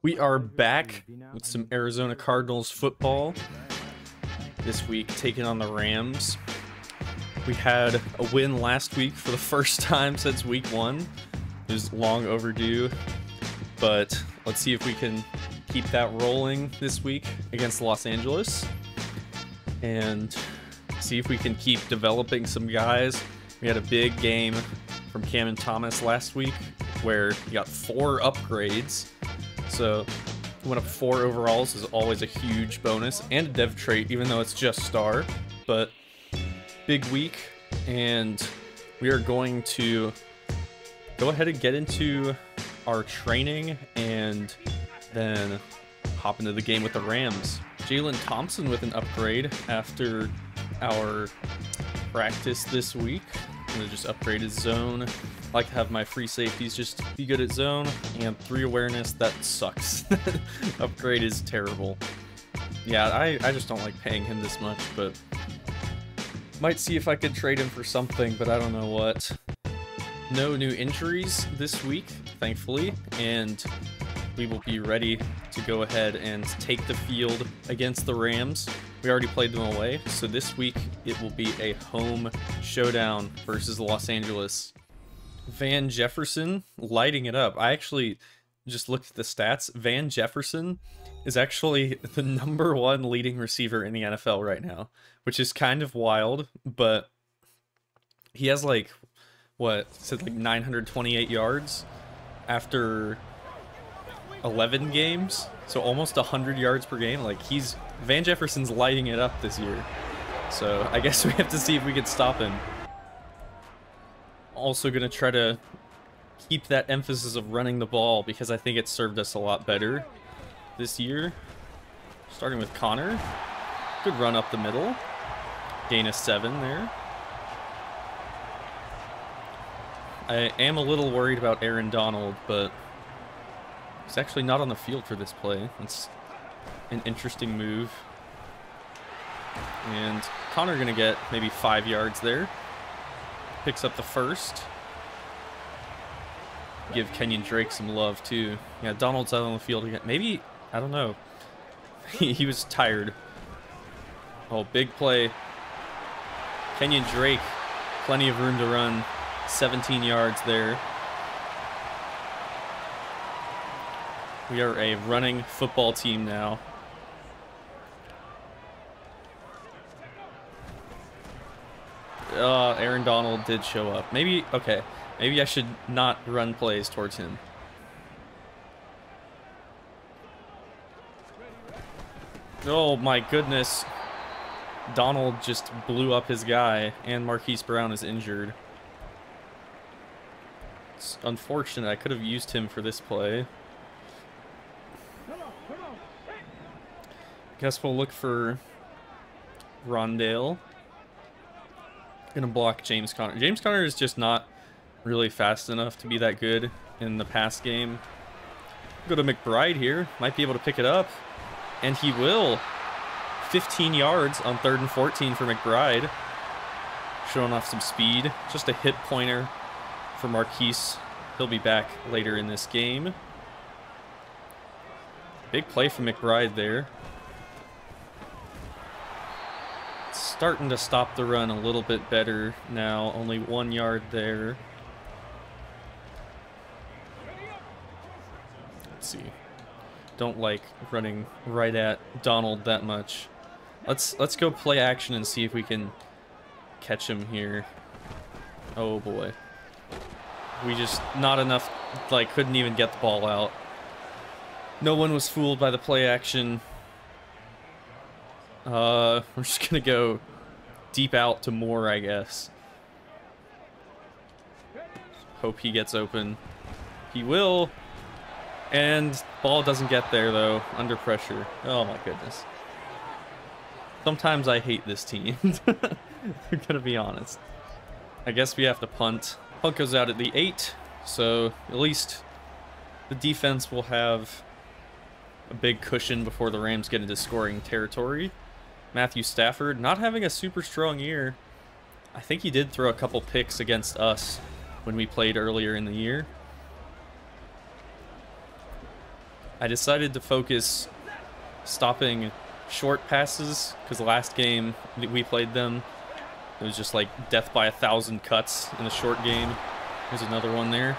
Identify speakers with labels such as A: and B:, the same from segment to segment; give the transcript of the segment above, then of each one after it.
A: We are back with some Arizona Cardinals football this week, taking on the Rams. We had a win last week for the first time since week 1. It was long overdue, but let's see if we can keep that rolling this week against Los Angeles and see if we can keep developing some guys. We had a big game from Cam and Thomas last week where he got 4 upgrades. So went up 4 overalls is always a huge bonus, and a dev trait, even though it's just star. But big week, and we are going to go ahead and get into our training and then hop into the game with the Rams. Jalen Thompson with an upgrade after our practice this week. I'm gonna just upgrade his zone. I like to have my free safeties just be good at zone, and 3 awareness, that sucks. Upgrade is terrible. Yeah, I just don't like paying him this much, but might see if I could trade him for something, but I don't know what. No new injuries this week, thankfully, and we will be ready to go ahead and take the field against the Rams. We already played them away, so this week it will be a home showdown versus Los Angeles. Van Jefferson lighting it up. I actually just looked at the stats. Van Jefferson is actually the #1 leading receiver in the NFL right now, which is kind of wild, but he has like, what, said like 928 yards after 11 games, so almost 100 yards per game. Like, Van Jefferson's lighting it up this year, so I guess we have to see if we can stop him. Also gonna try to keep that emphasis of running the ball because I think it served us a lot better this year. Starting with Connor. Good run up the middle. Gain of 7 there. I am a little worried about Aaron Donald, but he's actually not on the field for this play. It's an interesting move. And Connor gonna get maybe 5 yards there. Picks up the first. Give Kenyon Drake some love too. Yeah, Donald's out on the field again. Maybe, I don't know. He was tired. Oh, big play. Kenyon Drake, plenty of room to run. 17 yards there. We are a running football team now. Aaron Donald did show up. Maybe, okay, maybe I should not run plays towards him. Oh my goodness. Donald just blew up his guy, and Marquise Brown is injured. It's unfortunate. I could have used him for this play. Guess we'll look for Rondale. Gonna block James Conner. James Conner is just not really fast enough to be that good in the pass game. Go to McBride here. Might be able to pick it up. And he will. 15 yards on 3rd and 14 for McBride. Showing off some speed. Just a hit pointer for Marquise. He'll be back later in this game. Big play from McBride there. Starting to stop the run a little bit better now. Only 1 yard there. Let's see. Don't like running right at Donald that much. Let's go play action and see if we can catch him here. Oh boy. We just not enough, like, couldn't even get the ball out. No one was fooled by the play action. We're just gonna go deep out to Moore, I guess. Hope he gets open. He will. And ball doesn't get there, though. Under pressure. Oh, my goodness. Sometimes I hate this team. I'm gonna be honest. I guess we have to punt. Punt goes out at the 8, so at least the defense will have a big cushion before the Rams get into scoring territory. Matthew Stafford not having a super strong year. I think he did throw a couple picks against us when we played earlier in the year. I decided to focus stopping short passes because last game we played them, it was just like death by 1,000 cuts in a short game. There's another one there.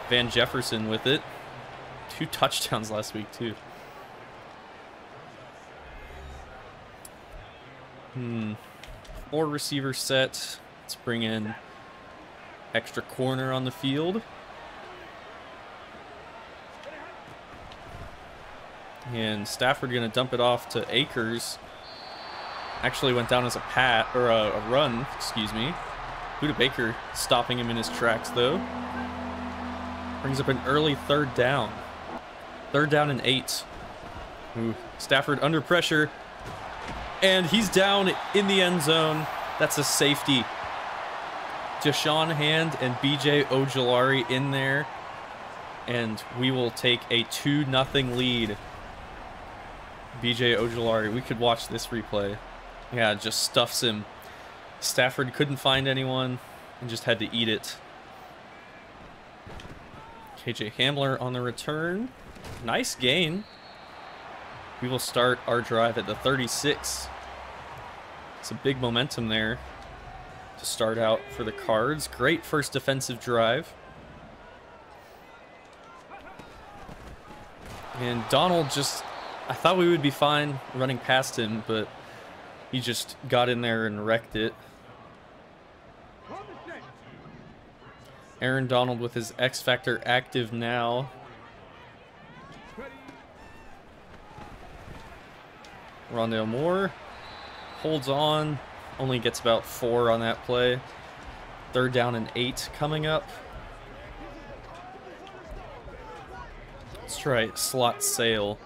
A: Van Jefferson with it. 2 touchdowns last week too. Four receiver set. Let's bring in extra corner on the field. And Stafford gonna dump it off to Akers. Actually went down as a a run, excuse me. Buda Baker stopping him in his tracks though. Brings up an early 3rd down. 3rd down and 8. Ooh, Stafford under pressure. And he's down in the end zone. That's a safety. Deshaun Hand and BJ Ojulari in there. And we will take a 2-0 lead. BJ Ojulari, we could watch this replay. Yeah, just stuffs him. Stafford couldn't find anyone and just had to eat it. KJ Hamler on the return. Nice gain. We will start our drive at the 36. It's a big momentum there to start out for the Cards. Great first defensive drive. And Donald just, I thought we would be fine running past him, but he just got in there and wrecked it. Aaron Donald with his X Factor active now. Rondale Moore holds on, only gets about 4 on that play. 3rd down and 8 coming up. Let's try slot sail.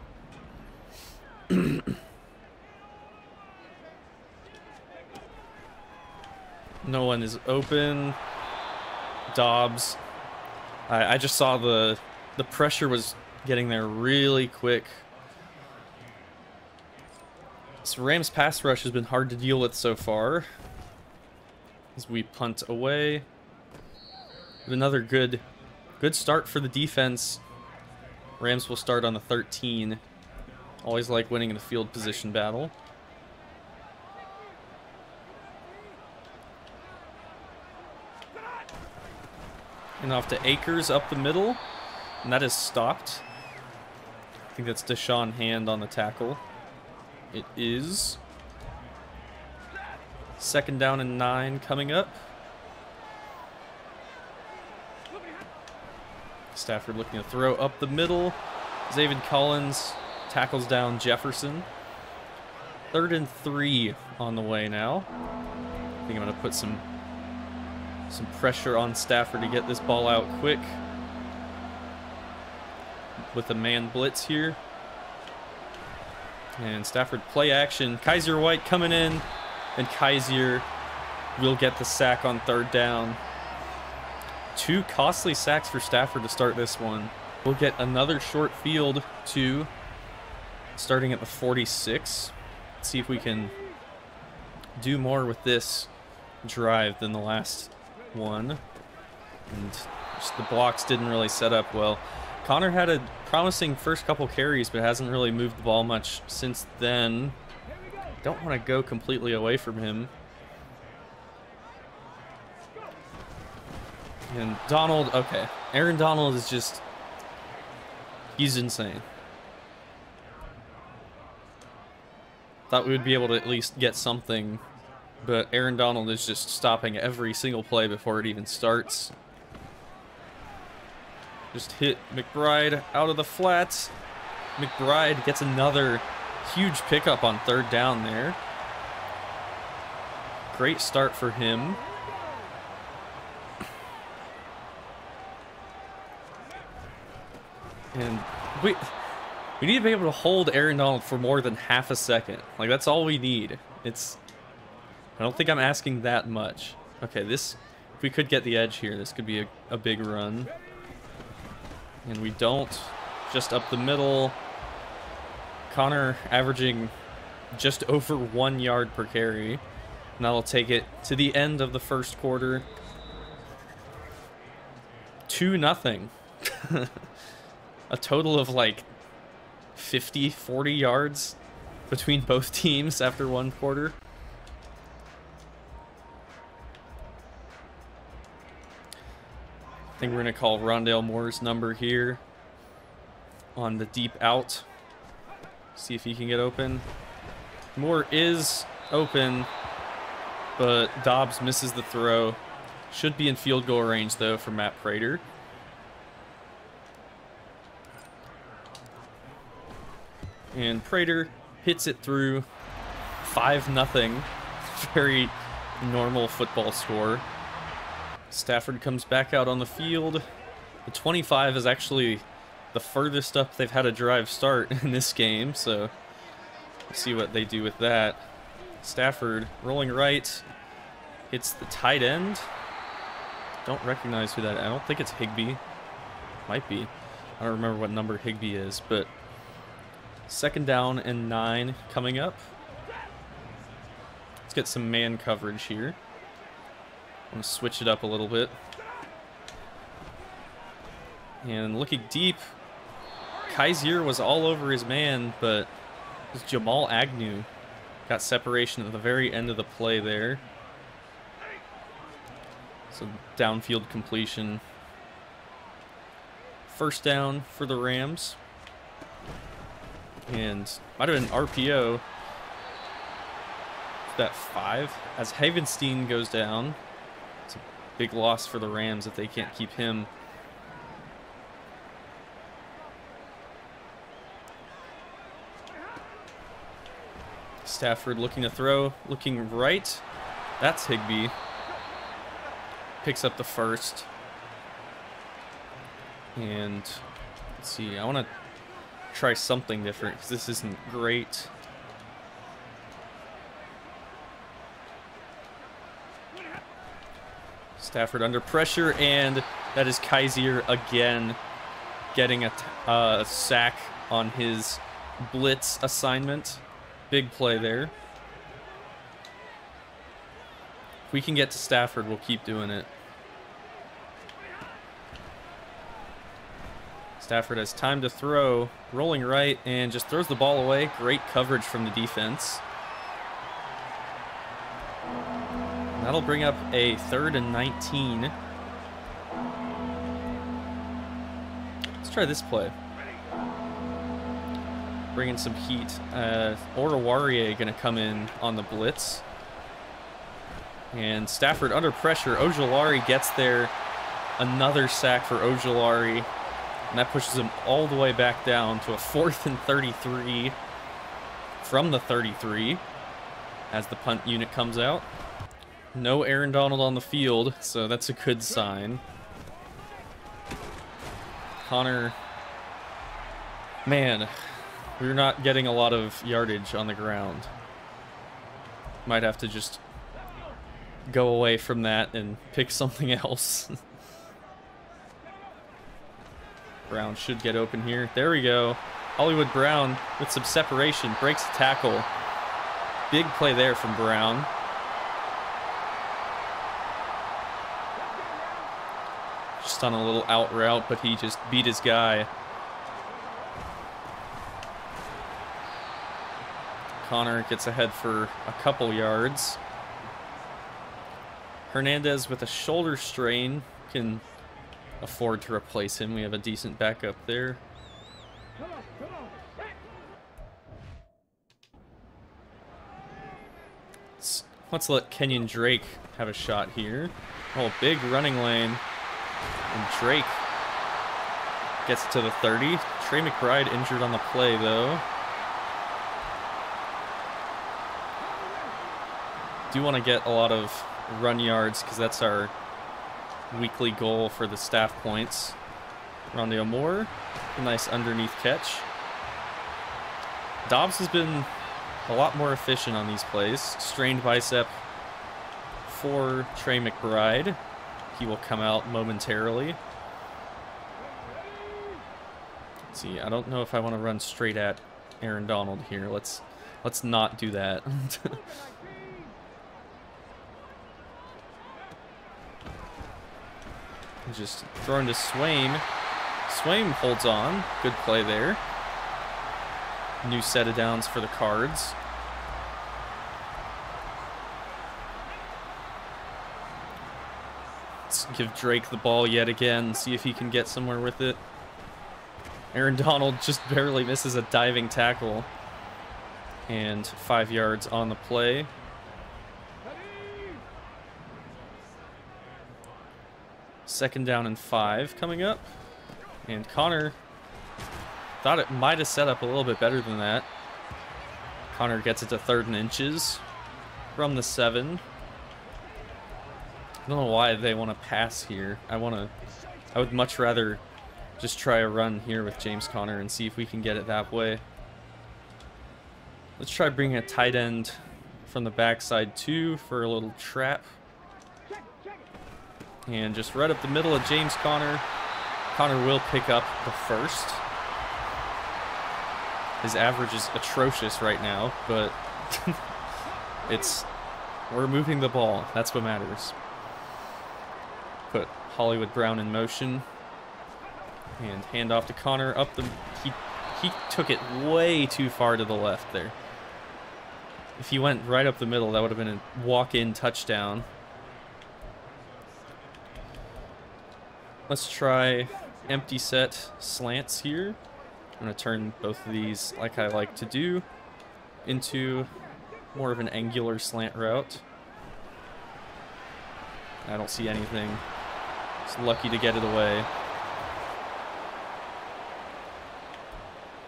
A: No one is open. Dobbs. I just saw the pressure was getting there really quick. This Rams pass rush has been hard to deal with so far. As we punt away. But another good start for the defense. Rams will start on the 13. Always like winning in the field position battle. And off to Akers up the middle. And that is stopped. I think that's Deshaun Hand on the tackle. It is. 2nd down and 9 coming up. Stafford looking to throw up the middle. Zaven Collins tackles down Jefferson. 3rd and 3 on the way now. I think I'm going to put some pressure on Stafford to get this ball out quick. With a man blitz here. And Stafford play action. Kaiser White coming in. And Kaiser will get the sack on 3rd down. 2 costly sacks for Stafford to start this one. We'll get another short field too. Starting at the 46. Let's see if we can do more with this drive than the last one. And just the blocks didn't really set up well. Connor had a promising first couple carries, but hasn't really moved the ball much since then. Don't want to go completely away from him. And Donald, okay. Aaron Donald is just, he's insane. Thought we would be able to at least get something, but Aaron Donald is just stopping every single play before it even starts. Just hit McBride out of the flat. McBride gets another huge pickup on 3rd down there. Great start for him. And we need to be able to hold Aaron Donald for more than half a second. Like, that's all we need. I don't think I'm asking that much. Okay, if we could get the edge here, this could be a big run. And we don't. Just up the middle. Connor averaging just over 1 yard per carry. And that'll take it to the end of the first quarter. 2-0. a total of like 40 yards between both teams after one quarter. I think we're going to call Rondale Moore's number here on the deep out. See if he can get open. Moore is open, but Dobbs misses the throw. Should be in field goal range, though, for Matt Prater. And Prater hits it through. 5-0. Very normal football score. Stafford comes back out on the field. The 25 is actually the furthest up they've had a drive start in this game, so we'll see what they do with that. Stafford rolling right, hits the tight end. Don't recognize who that is. I don't think it's Higbee. Might be. I don't remember what number Higbee is, but 2nd down and 9 coming up. Let's get some man coverage here. I'm going to switch it up a little bit. And looking deep, Kaiser was all over his man, but it was Jamal Agnew. Got separation at the very end of the play there. So downfield completion. 1st down for the Rams. And might have been RPO. That 5. As Havenstein goes down. It's a big loss for the Rams if they can't keep him. Stafford looking to throw, looking right. That's Higbee. Picks up the 1st. And let's see, I want to try something different because this isn't great. Stafford under pressure, and that is Kaiser again getting a sack on his blitz assignment. Big play there. If we can get to Stafford, we'll keep doing it. Stafford has time to throw, rolling right, and just throws the ball away. Great coverage from the defense. That'll bring up a 3rd and 19. Let's try this play. Bringing some heat. Oruwariye going to come in on the blitz. And Stafford under pressure. Ojulari gets there. Another sack for Ojulari. And that pushes him all the way back down to a 4th and 33 from the 33 as the punt unit comes out. No Aaron Donald on the field, so that's a good sign. Connor, man, we're not getting a lot of yardage on the ground. Might have to just go away from that and pick something else. Brown should get open here. There we go. Hollywood Brown with some separation, breaks the tackle. Big play there from Brown. Just on a little out route, but he just beat his guy. Connor gets ahead for a couple yards. Hernandez with a shoulder strain can afford to replace him. We have a decent backup there. Let's let Kenyon Drake have a shot here. Oh, big running lane. And Drake gets to the 30. Trey McBride injured on the play, though. Do want to get a lot of run yards because that's our weekly goal for the staff points. Rondale Moore, a nice underneath catch. Dobbs has been a lot more efficient on these plays. Strained bicep for Trey McBride. He will come out momentarily. Let's see, I don't know if I want to run straight at Aaron Donald here. Let's not do that. Just throwing to Swain. Swaim holds on. Good play there. New set of downs for the Cards. Let's give Drake the ball yet again, see if he can get somewhere with it. Aaron Donald just barely misses a diving tackle. And 5 yards on the play. Second down and 5 coming up. And Connor thought it might have set up a little bit better than that. Connor gets it to 3rd and inches from the 7. I don't know why they want to pass here. I would much rather just try a run here with James Conner and see if we can get it that way. Let's try bringing a tight end from the backside too for a little trap. And just right up the middle of James Conner. Conner will pick up the first. His average is atrocious right now, but we're moving the ball. That's what matters. Put Hollywood Brown in motion. And hand off to Connor up the... He took it way too far to the left there. If he went right up the middle, that would have been a walk-in touchdown. Let's try empty set slants here. I'm going to turn both of these, like I like to do, into more of an angular slant route. I don't see anything. Just lucky to get it away.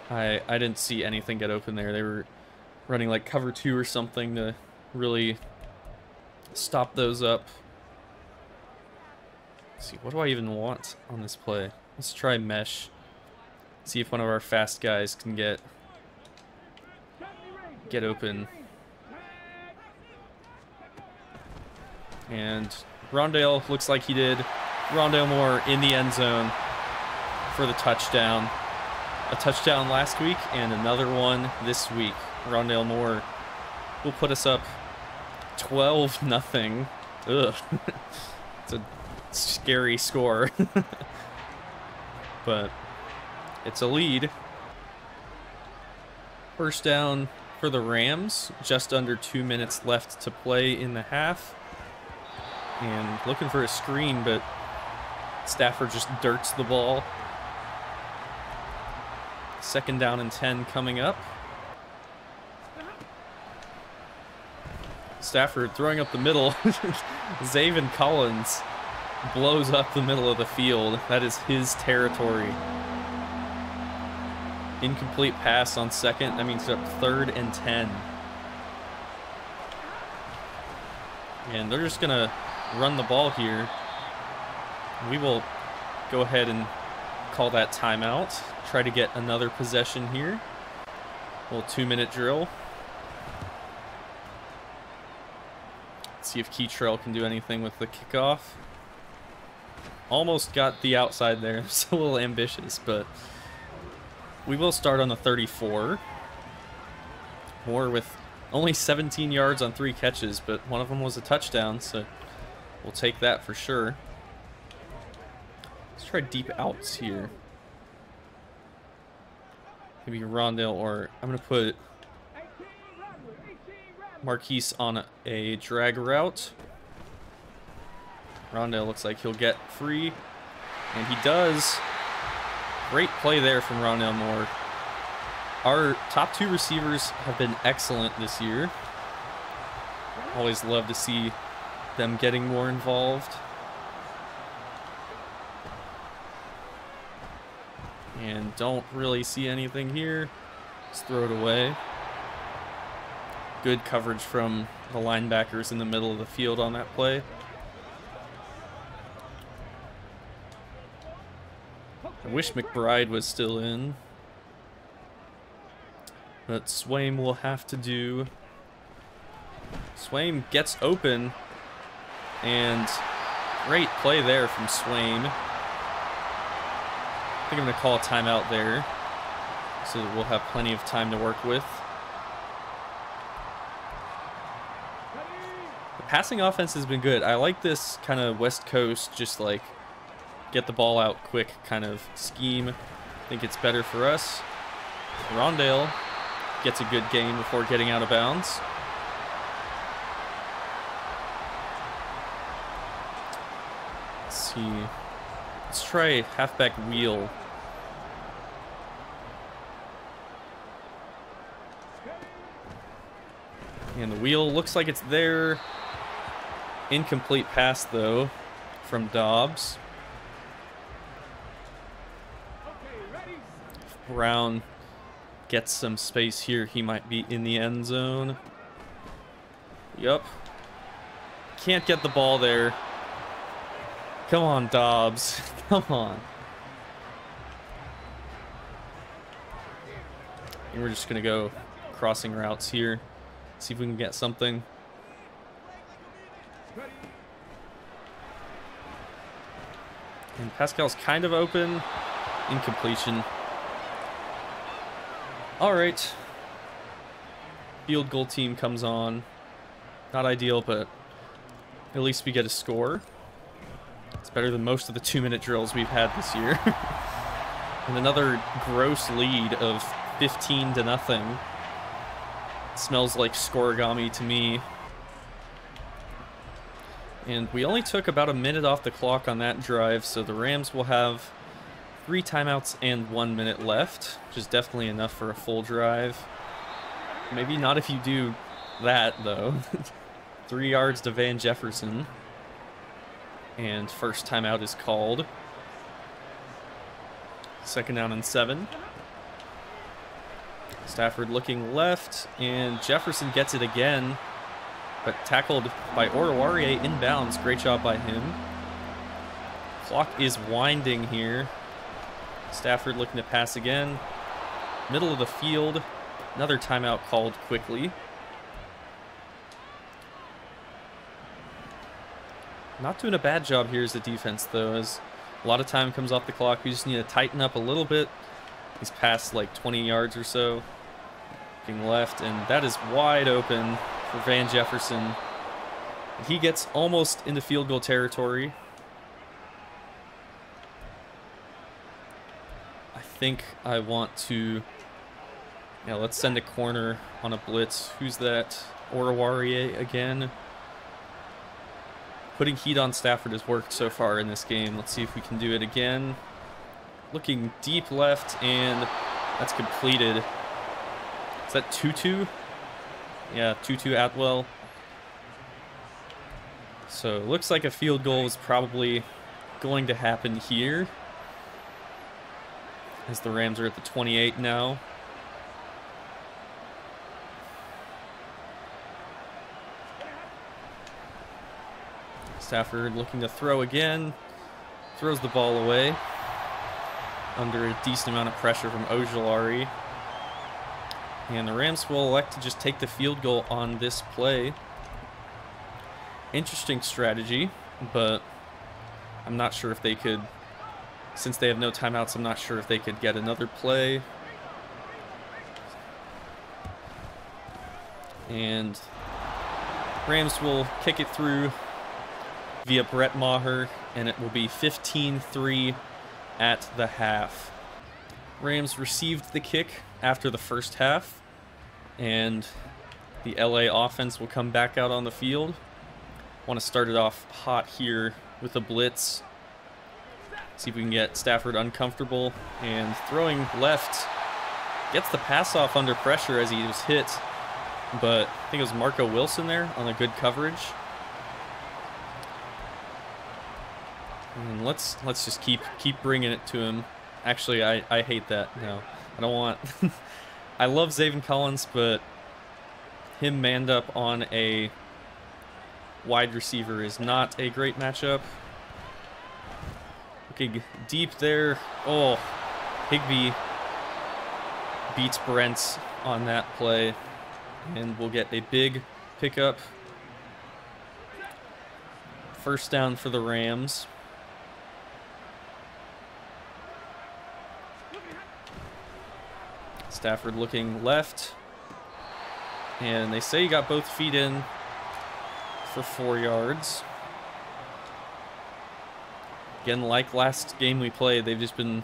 A: I didn't see anything get open there. They were running like cover 2 or something to really stop those up. Let's see, what do I even want on this play? Let's try mesh. See if one of our fast guys can get open. And Rondale looks like he did. Rondale Moore in the end zone for the touchdown. A touchdown last week and another one this week. Rondale Moore will put us up 12-0. Ugh. It's a scary score. But it's a lead. First down for the Rams. Just under 2 minutes left to play in the half. And looking for a screen, but Stafford just dirts the ball. Second down and 10 coming up. Stafford throwing up the middle. Zaven Collins blows up the middle of the field. That is his territory. Incomplete pass on second. That means it's up 3rd and 10. And they're just going to run the ball here. We will go ahead and call that timeout. Try to get another possession here. A little 2-minute drill. Let's see if Keytrell can do anything with the kickoff. Almost got the outside there. It's a little ambitious, but we will start on the 34. Moore with only 17 yards on 3 catches, but one of them was a touchdown, so we'll take that for sure. Let's try deep outs here. Maybe Rondale, or I'm going to put Marquise on a drag route. Rondale looks like he'll get free, and he does. Great play there from Rondale Moore. Our top 2 receivers have been excellent this year. Always love to see them getting more involved. And don't really see anything here. Just throw it away. Good coverage from the linebackers in the middle of the field on that play. I wish McBride was still in. But Swaim will have to do. Swaim gets open. And great play there from Swaim. I think I'm going to call a timeout there, so that we'll have plenty of time to work with. The passing offense has been good. I like this kind of West Coast, just like get the ball out quick kind of scheme. I think it's better for us. Rondale gets a good gain before getting out of bounds. Let's see. Let's try halfback wheel. And the wheel looks like it's there. Incomplete pass, though, from Dobbs. If Brown gets some space here, he might be in the end zone. Yup. Can't get the ball there. Come on, Dobbs. Come on. And we're just going to go crossing routes here. See if we can get something. And Pascal's kind of open. Incompletion. All right. Field goal team comes on. Not ideal, but at least we get a score. It's better than most of the 2-minute drills we've had this year. And another gross lead of 15-0. Smells like scoregami to me. And we only took about a minute off the clock on that drive, so the Rams will have 3 timeouts and 1 minute left, which is definitely enough for a full drive. Maybe not if you do that, though. 3 yards to Van Jefferson. And first timeout is called. 2nd down and 7. Stafford looking left, and Jefferson gets it again, but tackled by Oruwariye inbounds. Great job by him. Clock is winding here. Stafford looking to pass again. Middle of the field. Another timeout called quickly. Not doing a bad job here as a defense, though, as a lot of time comes off the clock. We just need to tighten up a little bit. He's passed like 20 yards or so. Looking left, and that is wide open for Van Jefferson. He gets almost into field goal territory. I think I want to... Yeah, let's send a corner on a blitz. Who's that? Oruwariye again. Putting heat on Stafford has worked so far in this game. Let's see if we can do it again. Looking deep left, and that's completed. Is that Tutu? Yeah, Tutu Atwell. So it looks like a field goal is probably going to happen here, as the Rams are at the 28 now. Stafford looking to throw again. Throws the ball away under a decent amount of pressure from Ojulari. And the Rams will elect to just take the field goal on this play. Interesting strategy, but I'm not sure if they could, since they have no timeouts, I'm not sure if they could get another play. And Rams will kick it through via Brett Maher, and it will be 15-3 at the half. Rams received the kick after the first half, and the LA offense will come back out on the field. Want to start it off hot here with a blitz. See if we can get Stafford uncomfortable, and throwing left. Gets the pass off under pressure as he was hit, but I think it was Marco Wilson there on a good coverage. And let's just keep bringing it to him. Actually, I hate that. No, I don't want... I love Zaven Collins, but him manned up on a wide receiver is not a great matchup. Looking deep there. Oh, Higbee beats Brent on that play, and we'll get a big pickup. First down for the Rams. Stafford looking left, and they say he got both feet in for 4 yards. Again, like last game we played, they've just been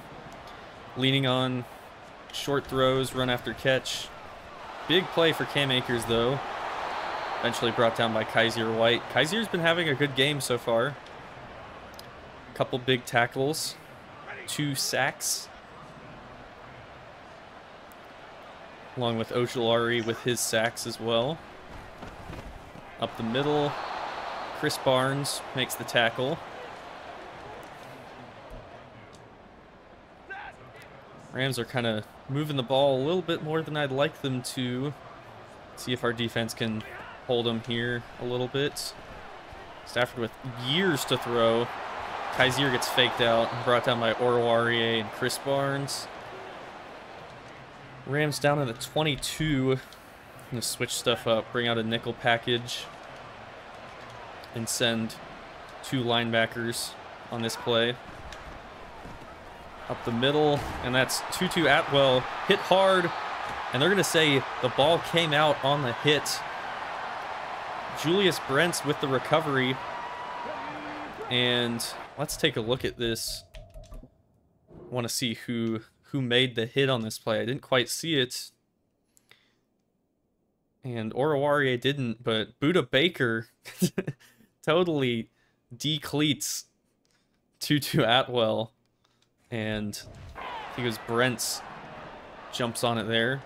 A: leaning on short throws, run after catch. Big play for Cam Akers, though. Eventually brought down by Kaiser White. Kaiser's been having a good game so far. A couple big tackles. 2 sacks. Along with Ojulari with his sacks as well. Up the middle. Chris Barnes makes the tackle. Rams are kind of moving the ball a little bit more than I'd like them to. See if our defense can hold them here a little bit. Stafford with years to throw. Kaiser gets faked out and brought down by Oruwariye and Chris Barnes. Rams down to the 22. I'm going to switch stuff up, bring out a nickel package, and send 2 linebackers on this play. Up the middle, and that's Tutu Atwell hit hard, and they're going to say the ball came out on the hit. Julius Brents with the recovery, and let's take a look at this. I want to see who made the hit on this play. I didn't quite see it, and Oruwariye didn't, but Buda Baker totally decleats Tutu Atwell. And I think it was Brent's jumps on it there.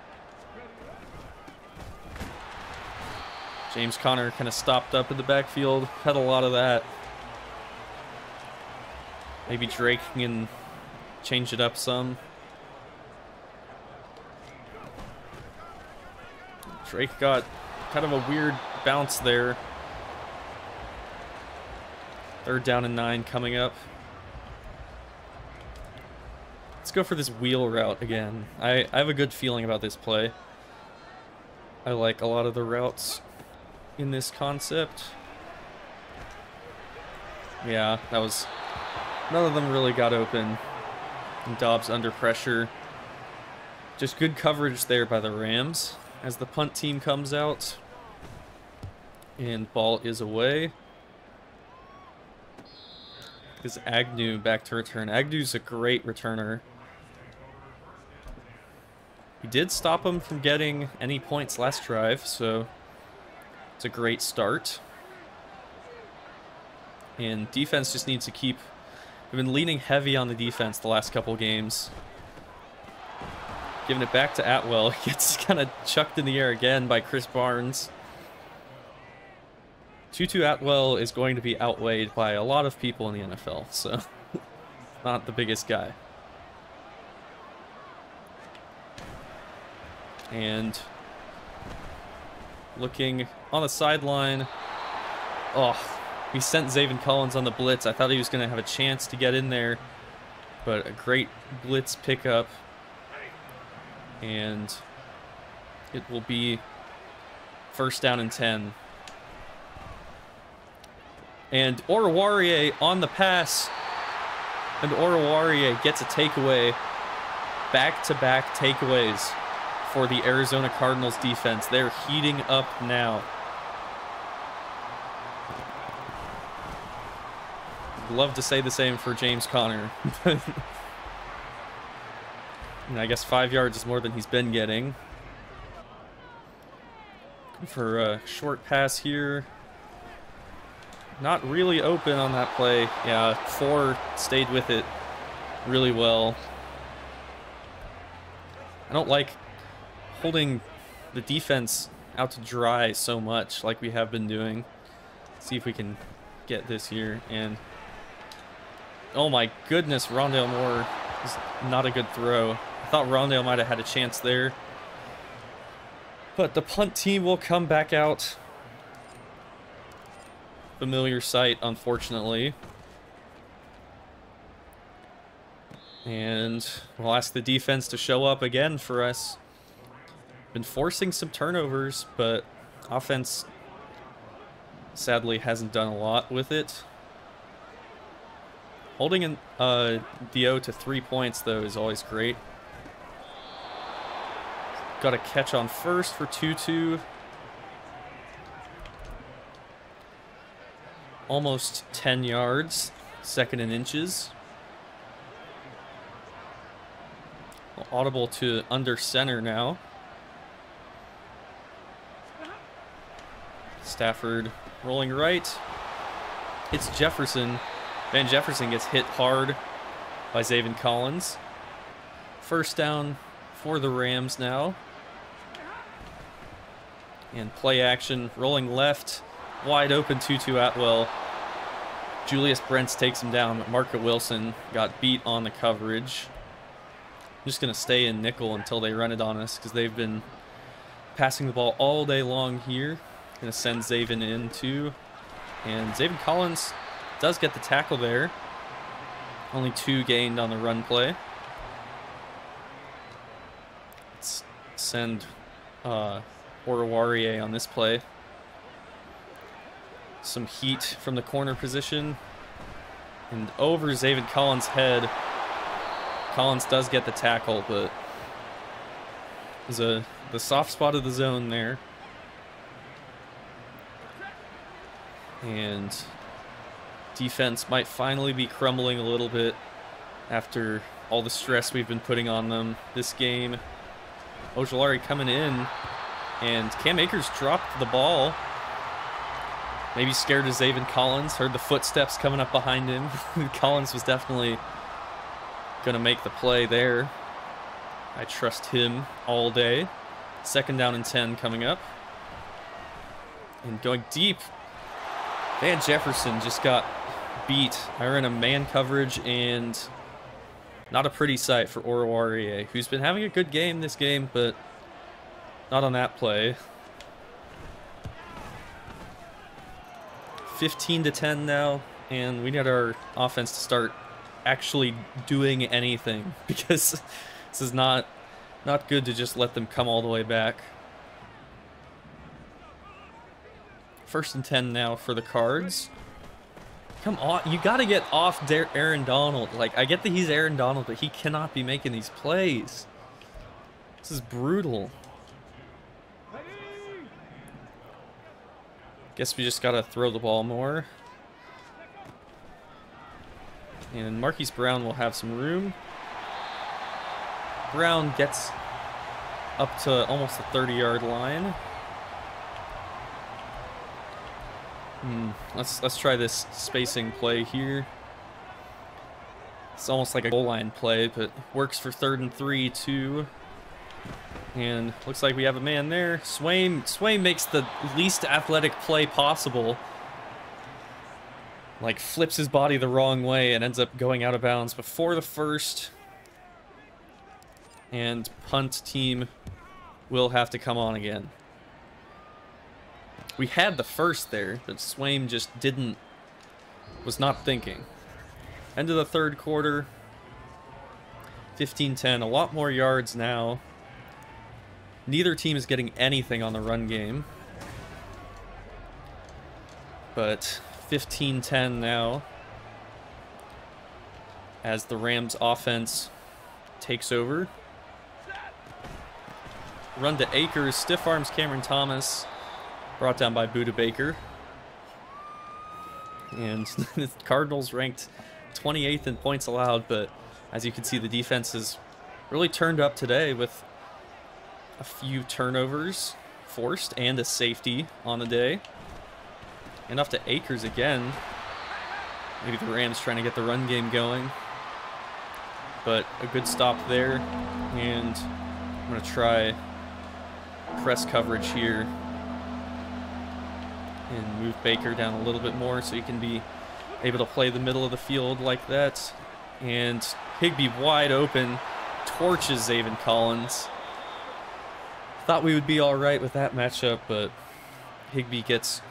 A: James Conner kind of stopped up in the backfield. Had a lot of that. Maybe Drake can change it up some. Drake got kind of a weird bounce there. 3rd down and 9 coming up. Let's go for this wheel route again. I have a good feeling about this play. I like a lot of the routes in this concept. Yeah, that was... None of them really got open. And Dobbs under pressure. Just good coverage there by the Rams as the punt team comes out. And ball is away. Is Agnew back to return. Agnew's a great returner. He did stop him from getting any points last drive, so it's a great start. And defense just needs to keep... We've been leaning heavy on the defense the last couple games. Giving it back to Atwell. He gets kind of chucked in the air again by Chris Barnes. Tutu Atwell is going to be outweighed by a lot of people in the NFL, so not the biggest guy. And looking on the sideline. Oh, we sent Zaven Collins on the blitz. I thought he was going to have a chance to get in there, but a great blitz pickup. And it will be 1st down and 10. And Oruwariye on the pass. And Oruwariye gets a takeaway. Back-to-back takeaways for the Arizona Cardinals defense. They're heating up now. Love to say the same for James Conner. And I guess 5 yards is more than he's been getting. For a short pass here. Not really open on that play. Yeah, 4 stayed with it really well. I don't like holding the defense out to dry so much like we have been doing. Let's see if we can get this here. And oh my goodness, Rondale Moore is not a good throw. I thought Rondale might have had a chance there. But the punt team will come back out. Familiar sight, unfortunately. And we'll ask the defense to show up again for us. Been forcing some turnovers, but offense sadly hasn't done a lot with it. Holding in DO to 3 points, though, is always great. Got a catch on first for Tutu. Almost 10 yards. 2nd and inches. Audible to under center now. Stafford rolling right. It's Jefferson. Van Jefferson gets hit hard by Zaven Collins. 1st down for the Rams now. And play action, rolling left, wide open Tutu Atwell. Julius Brents takes him down, but Market Wilson got beat on the coverage. I'm just going to stay in nickel until they run it on us because they've been passing the ball all day long here. Going to send Zaven in too. And Zaven Collins does get the tackle there. Only 2 gained on the run play. Let's send Oruwariye on this play. Some heat from the corner position. And over Zaven Collins' head. Collins does get the tackle, but there's the soft spot of the zone there. And defense might finally be crumbling a little bit after all the stress we've been putting on them this game. Ojulari coming in, and Cam Akers dropped the ball. Maybe scared of Zaven Collins, heard the footsteps coming up behind him. Collins was definitely going to make the play there. I trust him all day. 2nd down and 10 coming up. And going deep. Van Jefferson just got beat. I ran a man coverage, and not a pretty sight for Oruwariye, who's been having a good game this game, but not on that play. 15-10 now, and we need our offense to start actually doing anything, because this is not good to just let them come all the way back. 1st and 10 now for the Cards. Come on, you got to get off Aaron Donald. Like, I get that he's Aaron Donald, but he cannot be making these plays. This is brutal. Guess we just got to throw the ball more. And Marquise Brown will have some room. Brown gets up to almost the 30-yard line. Let's try this spacing play here. It's almost like a goal line play, but works for 3rd and 3 too. And looks like we have a man there. Swaim makes the least athletic play possible. Like, flips his body the wrong way and ends up going out of bounds before the 1st. And punt team will have to come on again. We had the 1st there, but Swaim just was not thinking. End of the 3rd quarter. 15-10, a lot more yards now. Neither team is getting anything on the run game. But 15-10 now, as the Rams offense takes over. Run to Akers, stiff arms Cameron Thomas, brought down by Buda Baker. And the Cardinals ranked 28th in points allowed, but as you can see, the defense has really turned up today with a few turnovers forced and a safety on the day. And off to Akers again. Maybe the Rams trying to get the run game going. But a good stop there. And I'm going to try press coverage here. And move Baker down a little bit more so he can be able to play the middle of the field like that. And Higbee wide open. Torches Zaven Collins. Thought we would be all right with that matchup, but Higbee gets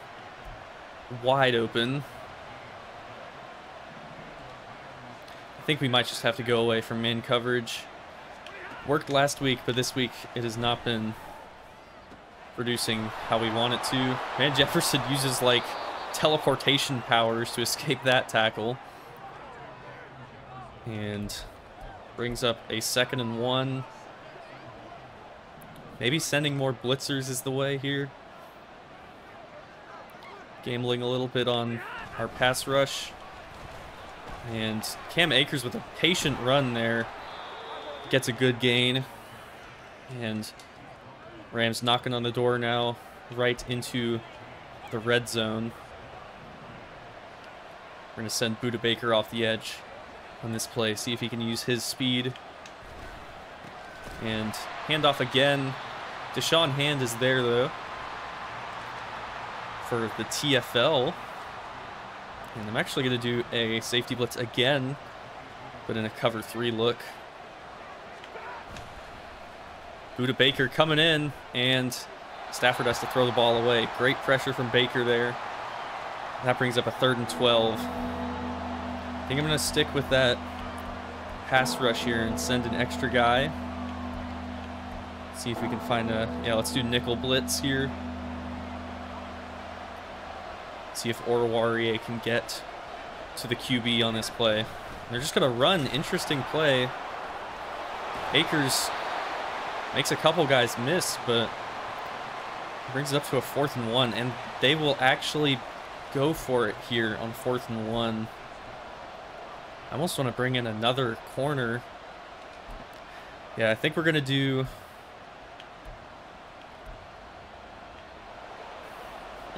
A: wide open. I think we might just have to go away from man coverage. Worked last week, but this week it has not been producing how we want it to. Man, Jefferson uses like teleportation powers to escape that tackle. And brings up a 2nd and 1. Maybe sending more blitzers is the way here. Gambling a little bit on our pass rush. And Cam Akers with a patient run there gets a good gain. And Rams knocking on the door now, right into the red zone. We're going to send Budda Baker off the edge on this play, see if he can use his speed. And handoff again. Deshaun Hand is there, though, for the TFL. And I'm actually going to do a safety blitz again, but in a cover 3 look. Budda Baker coming in, and Stafford has to throw the ball away. Great pressure from Baker there. That brings up a 3rd and 12. I think I'm going to stick with that pass rush here and send an extra guy. See if we can find a... Yeah, let's do nickel blitz here. See if Oruwariye can get to the QB on this play. They're just going to run. Interesting play. Akers makes a couple guys miss, but brings it up to a 4th and 1, and they will actually go for it here on 4th and 1. I almost want to bring in another corner. Yeah, I think we're going to do...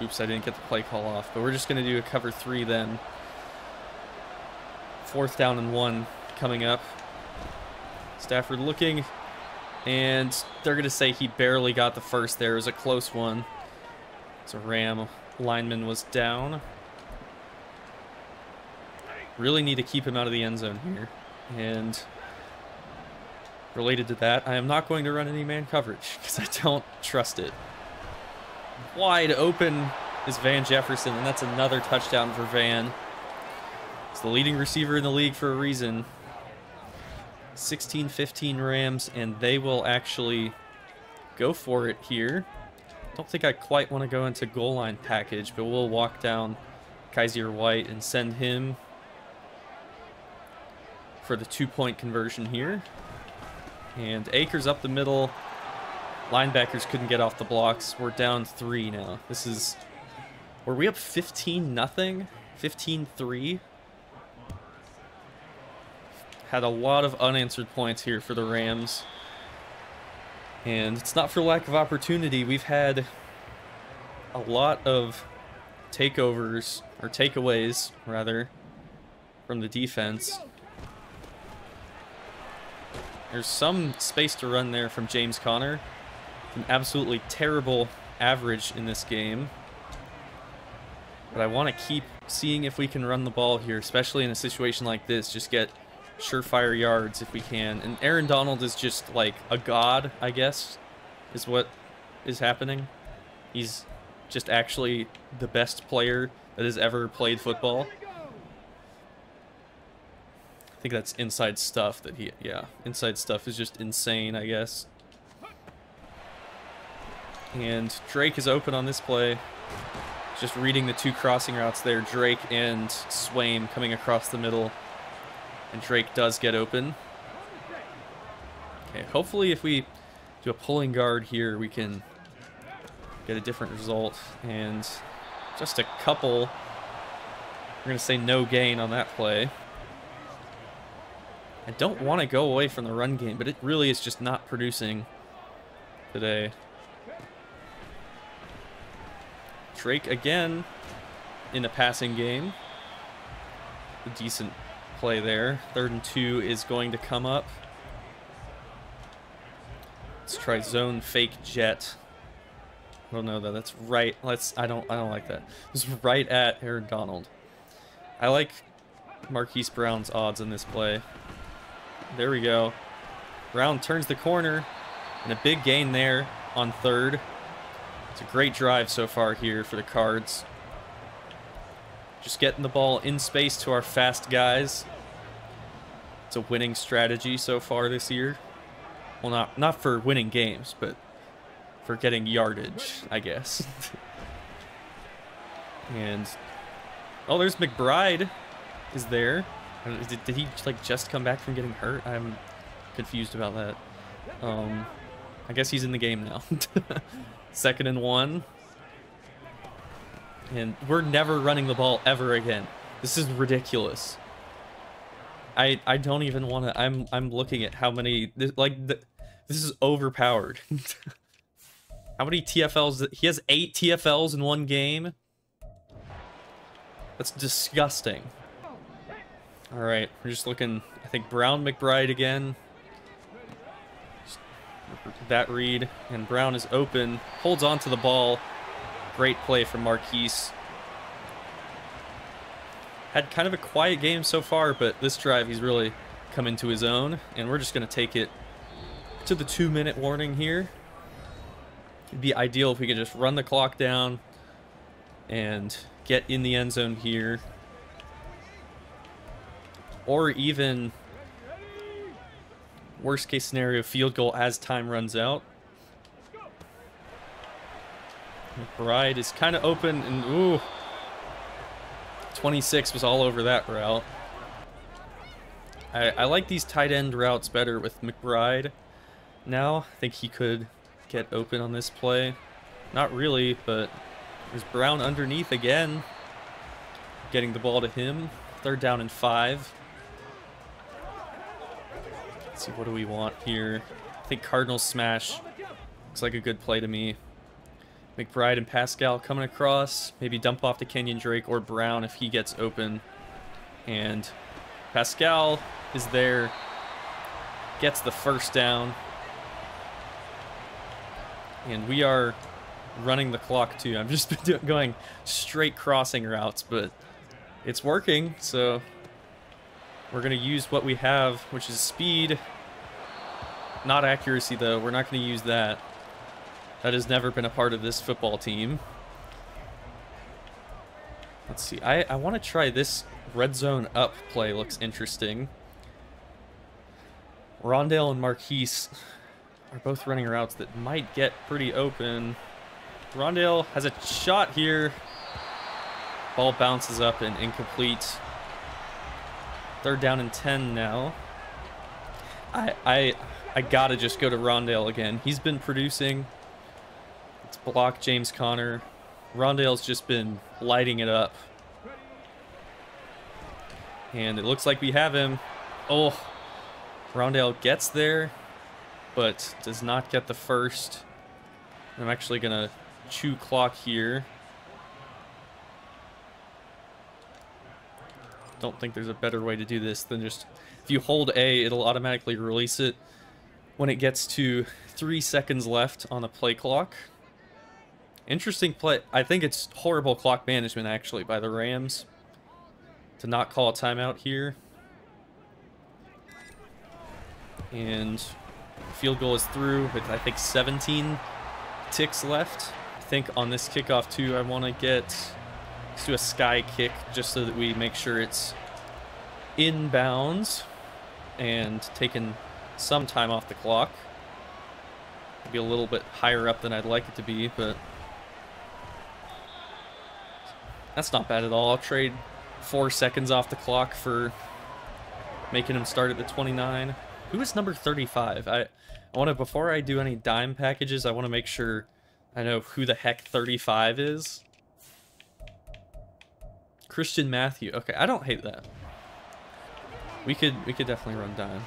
A: Oops, I didn't get the play call off, but we're just going to do a cover 3 then. 4th down and 1 coming up. Stafford looking, and they're going to say he barely got the first there. It was a close one. So Ram lineman was down. Really need to keep him out of the end zone here. And related to that, I am not going to run any man coverage because I don't trust it. Wide open is Van Jefferson, and that's another touchdown for Van. He's the leading receiver in the league for a reason. 16-15 Rams, and they will actually go for it here. Don't think I quite want to go into goal line package, but we'll walk down Kaiser White and send him for the 2-point conversion here. And Akers up the middle. Linebackers couldn't get off the blocks. We're down 3 now. This is... Were we up 15-0? 15-3? Had a lot of unanswered points here for the Rams. And it's not for lack of opportunity. We've had a lot of takeovers, or takeaways, rather, from the defense. There's some space to run there from James Conner. An absolutely terrible average in this game. But I want to keep seeing if we can run the ball here, especially in a situation like this. Just get surefire yards if we can. And Aaron Donald is just like a god, I guess, is what is happening. He's just actually the best player that has ever played football. I think that's inside stuff that he... Yeah, inside stuff is just insane, I guess. And Drake is open on this play. Just reading the 2 crossing routes there. Drake and Swaim coming across the middle. And Drake does get open. Okay, hopefully if we do a pulling guard here, we can get a different result. And just a couple. We're going to say no gain on that play. I don't want to go away from the run game, but it really is just not producing today. Drake again in a passing game. A decent play there. 3rd and 2 is going to come up. Let's try zone fake jet. I don't know though. That's right. I don't like that. It's right at Aaron Donald. I like Marquise Brown's odds in this play. There we go. Brown turns the corner, and a big gain there on 3rd. It's a great drive so far here for the Cards. Just getting the ball in space to our fast guys. It's a winning strategy so far this year. Well, not for winning games, but for getting yardage, I guess. And oh, there's McBride is there. Did he like just come back from getting hurt? I'm confused about that. I guess he's in the game now. 2nd and 1. And we're never running the ball ever again. This is ridiculous. I don't even want to. I'm looking at how many this is overpowered. How many TFLs? He has 8 TFLs in one game. That's disgusting. All right, we're just looking. I think Brown McBride again. That read, and Brown is open. Holds on to the ball. Great play from Marquise. Had kind of a quiet game so far, but this drive he's really come into his own, and we're just going to take it to the 2-minute warning here. It'd be ideal if we could just run the clock down and get in the end zone here. Or even, worst case scenario, field goal as time runs out. McBride is kind of open, and ooh. 26 was all over that route. I like these tight end routes better with McBride. Now, I think he could get open on this play. Not really, but there's Brown underneath again. Getting the ball to him. 3rd down and 5. Let's see, what do we want here? I think Cardinals smash. Looks like a good play to me. McBride and Pascal coming across. Maybe dump off to Kenyon Drake or Brown if he gets open. And Pascal is there. Gets the 1st down. And we are running the clock too. I've just been going straight crossing routes, but it's working. So we're going to use what we have, which is speed. Not accuracy though. We're not going to use that. That has never been a part of this football team. Let's see. I want to try this red zone up play. Looks interesting. Rondale and Marquise are both running routes that might get pretty open. Rondale has a shot here. Ball bounces up and incomplete. 3rd down and 10 now. I gotta just go to Rondale again. He's been producing. Let's block James Conner. Rondale's just been lighting it up. And it looks like we have him. Oh, Rondale gets there, but does not get the 1st. I'm actually going to chew clock here. Don't think there's a better way to do this than just, if you hold A, it'll automatically release it when it gets to 3 seconds left on the play clock. Interesting play. I think it's horrible clock management, actually, by the Rams to not call a timeout here. And field goal is through with, I think, 17 ticks left. I think on this kickoff, too, I want to let's do a sky kick just so that we make sure it's inbounds and taking some time off the clock. Maybe a little bit higher up than I'd like it to be, but that's not bad at all. I'll trade 4 seconds off the clock for making him start at the 29. Who is number 35? I want to, before I do any dime packages, I want to make sure I know who the heck 35 is. Christian Matthew. Okay, I don't hate that. We could definitely run dime.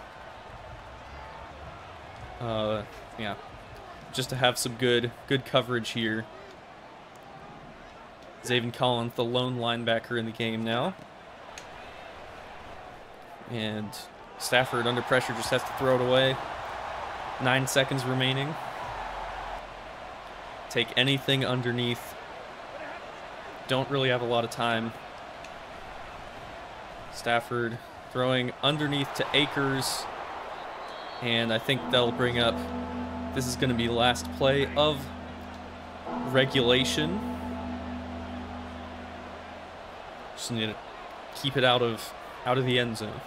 A: Yeah. Just to have some good coverage here. Zaven Collins, the lone linebacker in the game now. And Stafford under pressure just has to throw it away. 9 seconds remaining. Take anything underneath. Don't really have a lot of time. Stafford throwing underneath to Akers. And I think that'll bring up, this is going to be last play of regulation. Just need to keep it out of the end zone.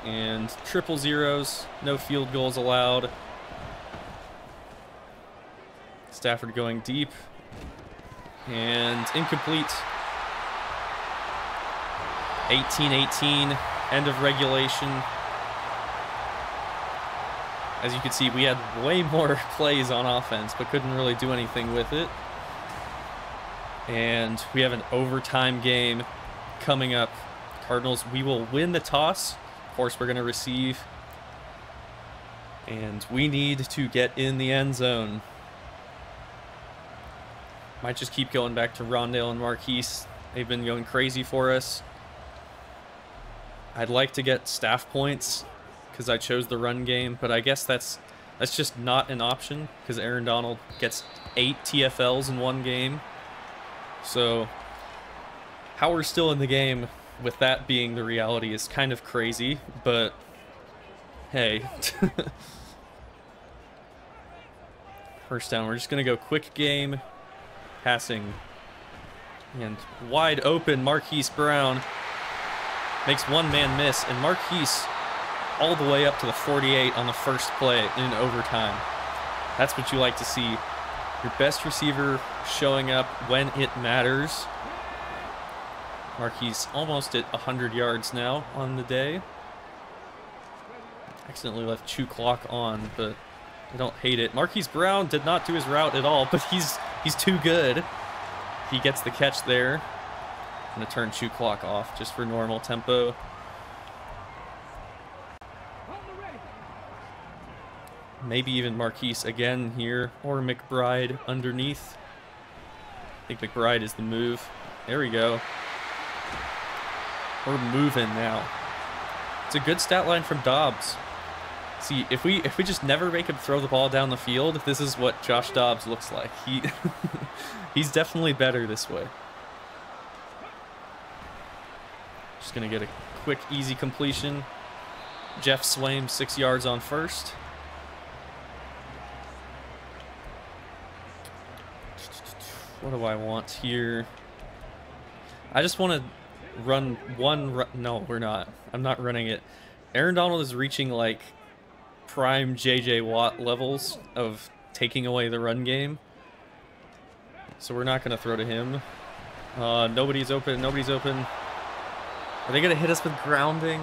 A: And triple zeros, no field goals allowed. Stafford going deep. And incomplete. 18-18, end of regulation. As you can see, we had way more plays on offense, but couldn't really do anything with it. And we have an overtime game coming up. Cardinals, we will win the toss. Of course, we're going to receive. And we need to get in the end zone. Might just keep going back to Rondale and Marquise. They've been going crazy for us. I'd like to get staff points because I chose the run game, but I guess that's just not an option because Aaron Donald gets 8 TFLs in one game. So how we're still in the game with that being the reality is kind of crazy, but hey. First down, we're just going to go quick game, passing, and wide open Marquise Brown makes one man miss, and Marquise all the way up to the 48 on the first play in overtime. That's what you like to see. Your best receiver showing up when it matters. Marquise almost at 100 yards now on the day. Accidentally left chew clock on, but I don't hate it. Marquise Brown did not do his route at all, but he's too good. He gets the catch there. I'm going to turn chew clock off just for normal tempo. Maybe even Marquise again here, or McBride underneath. I think McBride is the move. There we go. We're moving now. It's a good stat line from Dobbs. See, if we just never make him throw the ball down the field, this is what Josh Dobbs looks like. He's definitely better this way. Just gonna get a quick, easy completion. Jeff Swaim, 6 yards on first. What do I want here? I just want to run one. No, we're not. I'm not running it. Aaron Donald is reaching like prime JJ Watt levels of taking away the run game. So we're not going to throw to him. Nobody's open. Nobody's open. Are they going to hit us with grounding?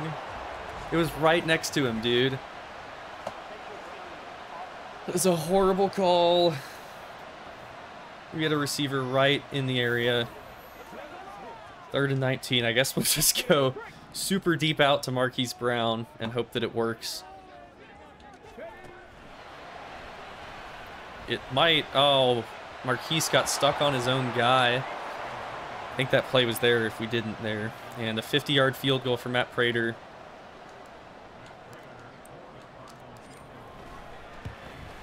A: It was right next to him, dude. It was a horrible call. We had a receiver right in the area. 3rd and 19. I guess we'll just go super deep out to Marquise Brown and hope that it works. It might. Oh, Marquise got stuck on his own guy. I think that play was there if we didn't there. And a 50-yard field goal for Matt Prater.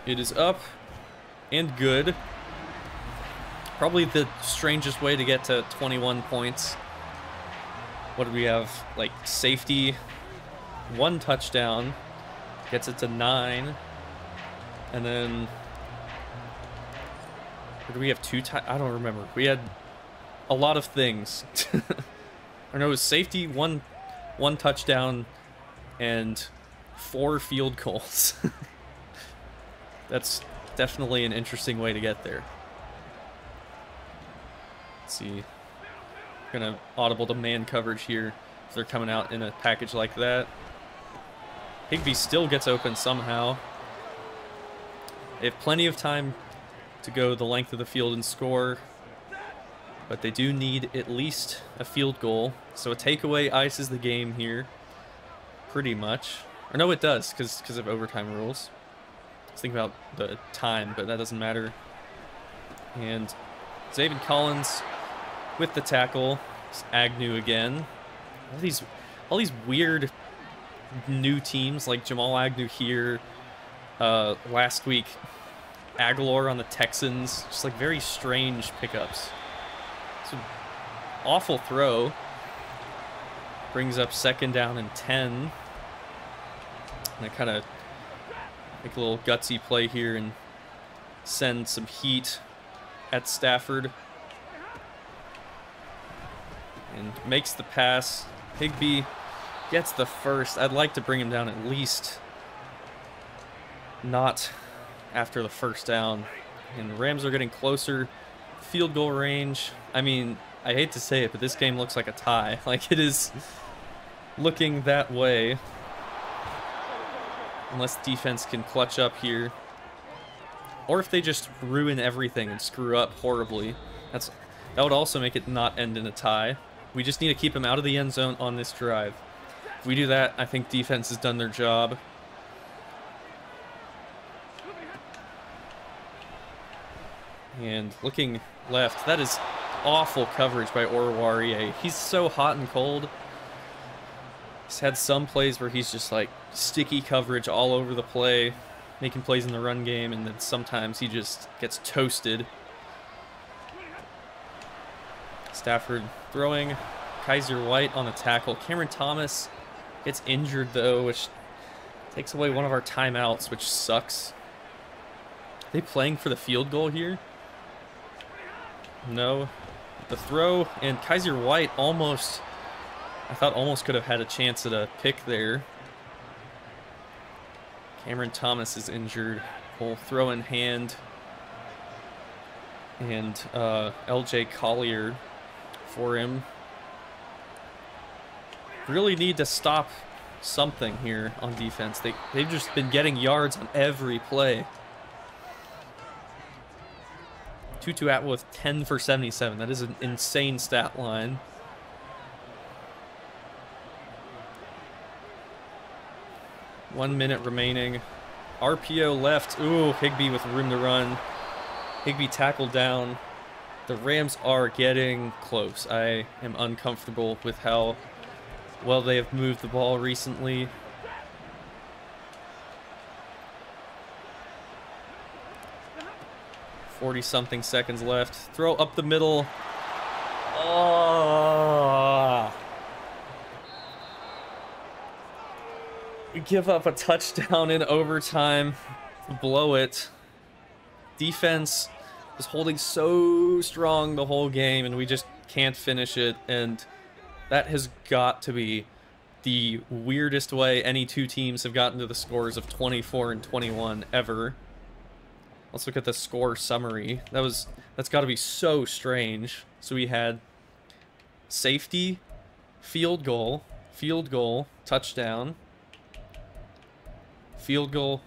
A: It is up and good. Probably the strangest way to get to 21 points. What do we have? Like safety, 1 touchdown, gets it to 9, and then or do we have 2? I don't remember. We had a lot of things. Or no, it was safety, one touchdown, and 4 field goals. That's definitely an interesting way to get there. Let's see. Gonna audible to man coverage here if they're coming out in a package like that. Higbee still gets open somehow. They have plenty of time to go the length of the field and score, but they do need at least a field goal. So a takeaway ices the game here, pretty much. Or no, it does, because of overtime rules. Let's think about the time, but that doesn't matter. And Zaven Collins with the tackle. It's Agnew again. All these weird new teams like Jamal Agnew here. Last week, Aguilar on the Texans. Just like very strange pickups. It's an awful throw. Brings up 2nd down and 10. And I kind of make a little gutsy play here and send some heat at Stafford. And makes the pass. Higbee gets the first. I'd like to bring him down at least. Not after the first down. And the Rams are getting closer. Field goal range. I mean, I hate to say it, but this game looks like a tie. Like, it is looking that way. Unless defense can clutch up here. Or if they just ruin everything and screw up horribly. That would also make it not end in a tie. We just need to keep him out of the end zone on this drive. If we do that, I think defense has done their job. And looking left, that is awful coverage by Oruwariye. He's so hot and cold. He's had some plays where he's just like sticky coverage all over the play, making plays in the run game, and then sometimes he just gets toasted. Stafford throwing. Kaiser White on the tackle. Cameron Thomas gets injured though, which takes away one of our timeouts, which sucks. Are they playing for the field goal here? No. The throw, and Kaiser White almost, I thought almost could have had a chance at a pick there. Cameron Thomas is injured. We'll throw in hand. And LJ Collier for him. Really need to stop something here on defense. They've just been getting yards on every play. Tutu Atwell 10 for 77. That is an insane stat line. One minute remaining. RPO left. Ooh, Higbee with room to run. Higbee tackled down. The Rams are getting close. I am uncomfortable with how well they have moved the ball recently. .40-something seconds left. Throw up the middle. Oh. We give up a touchdown in overtime. Blow it. Defense was holding so strong the whole game, and we just can't finish it. And that has got to be the weirdest way any two teams have gotten to the scores of 24 and 21 ever. Let's look at the score summary. That's got to be so strange. So we had safety, field goal, touchdown, field goal,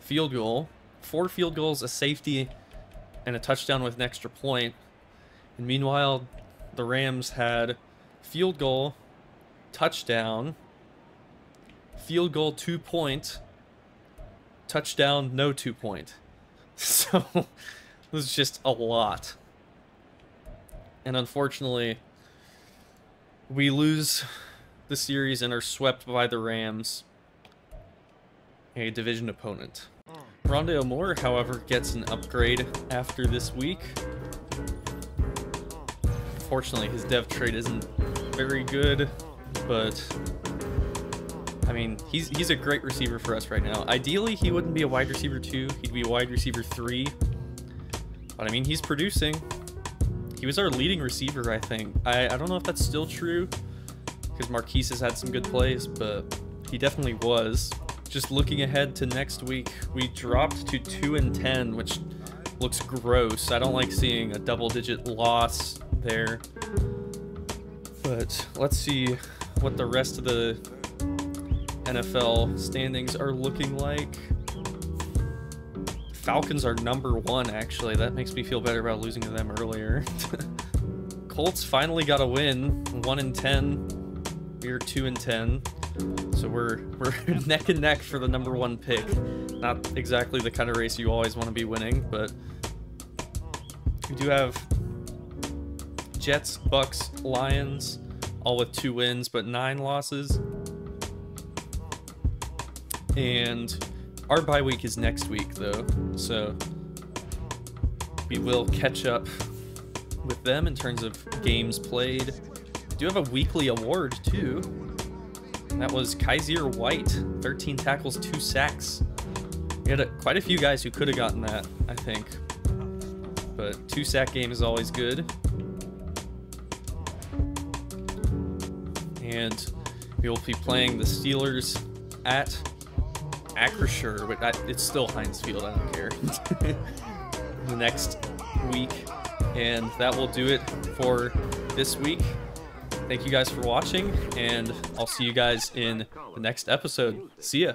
A: 4 field goals, a safety, and a touchdown with an extra point. And meanwhile, the Rams had field goal, touchdown, field goal 2 point, touchdown no 2 point. So it was just a lot. And unfortunately, we lose the series and are swept by the Rams, a division opponent. Rondale Moore, however, gets an upgrade after this week. Unfortunately, his dev trade isn't very good, but I mean, he's a great receiver for us right now. Ideally, he wouldn't be a wide receiver 2. He'd be a wide receiver 3. But I mean, he's producing. He was our leading receiver, I think. I don't know if that's still true, because Marquise has had some good plays, but he definitely was. Just looking ahead to next week, we dropped to 2-10, which looks gross. I don't like seeing a double-digit loss there. But let's see what the rest of the NFL standings are looking like. Falcons are #1, actually. That makes me feel better about losing to them earlier. Colts finally got a win, 1-10. We are 2-10. So we're neck and neck for the #1 pick. Not exactly the kind of race you always want to be winning, but we do have Jets, Bucks, Lions, all with 2 wins, but 9 losses. And our bye week is next week, though, so we will catch up with them in terms of games played. We do have a weekly award, too. That was Kaiser White, 13 tackles, 2 sacks. We had quite a few guys who could have gotten that, I think. But 2-sack game is always good. And we will be playing the Steelers at Acrisure, but it's still Heinz Field, I don't care. The next week. And that will do it for this week. Thank you guys for watching, and I'll see you guys in the next episode. See ya.